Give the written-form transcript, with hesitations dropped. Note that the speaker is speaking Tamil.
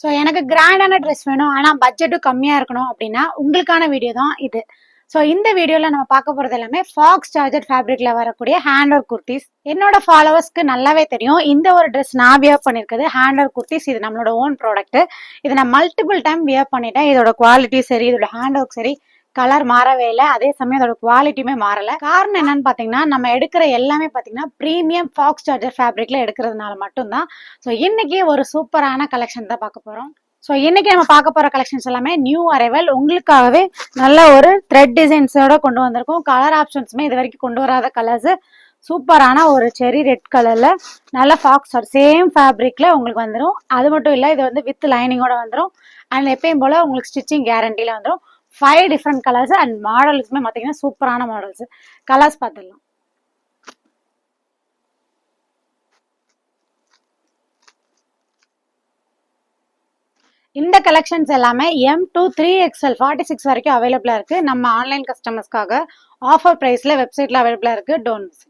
ஸோ எனக்கு கிராண்டான ட்ரெஸ் வேணும் ஆனால் பட்ஜெட்டும் கம்மியாக இருக்கணும் அப்படின்னா உங்களுக்கான வீடியோ தான் இது. ஸோ இந்த வீடியோவில் நம்ம பார்க்க போகிறது எல்லாமே ஃபாக்ஸ் ஜார்ஜெட் ஃபேப்ரிக்ல வரக்கூடிய ஹேண்ட் ஒர்க் குர்த்திஸ். என்னோட ஃபாலோவர்ஸ்க்கு நல்லாவே தெரியும் இந்த ஒரு ட்ரெஸ் நான் வியர் பண்ணியிருக்குது ஹேண்ட் ஒர்க் குர்த்திஸ். இது நம்மளோட ஓன் ப்ராடக்ட். இதை நான் மல்டிபிள் டைம் வியர் பண்ணிட்டேன். இதோட குவாலிட்டி சரி, இதோட ஹேண்ட் ஒர்க் சரி, கலர் மாறவே இல்லை. அதே சமயம் அதோட குவாலிட்டியுமே மாறல. காரணம் என்னன்னு பாத்தீங்கன்னா நம்ம எடுக்கிற எல்லாமே பாத்தீங்கன்னா பிரீமியம் ஃபாக்ஸ் ஜார்ஜெட் ஃபேப்ரிக்ல எடுக்கிறதுனால மட்டும்தான். ஸோ இன்னைக்கு ஒரு சூப்பரான கலெக்ஷன் தான் பார்க்க போறோம். ஸோ இன்னைக்கு நம்ம பார்க்க போற கலெக்ஷன்ஸ் எல்லாமே நியூ அரைவல். உங்களுக்காகவே நல்ல ஒரு த்ரெட் டிசைன்ஸோட கொண்டு வந்திருக்கோம். கலர் ஆப்ஷன்ஸுமே இது வரைக்கும் கொண்டு வராத கலர்ஸ். சூப்பரான ஒரு செரி ரெட் கலர்ல நல்ல ஃபாக்ஸ் சேம் ஃபேப்ரிக்ல உங்களுக்கு வந்துடும். அது மட்டும் இல்ல, இது வந்து வித் லைனிங்கோட வந்துடும். அண்ட் எப்பயும் போல உங்களுக்கு ஸ்டிச்சிங் கேரண்டில வந்துடும். 5 டிஃப்ரெண்ட் கலர்ஸ் அண்ட் மாடல்ஸுமே பார்த்தீங்கன்னா சூப்பரான மாடல்ஸ். கலர்ஸ் பார்த்துடலாம். இந்த கலெக்ஷன்ஸ் எல்லாமே M to 3XL 46 வரைக்கும் அவைலபிளா இருக்கு. நம்ம ஆன்லைன் கஸ்டமர்ஸ்க்காக ஆஃபர் பிரைஸ்ல வெப்சைட்ல அவைலபிளா இருக்கு. Don't miss.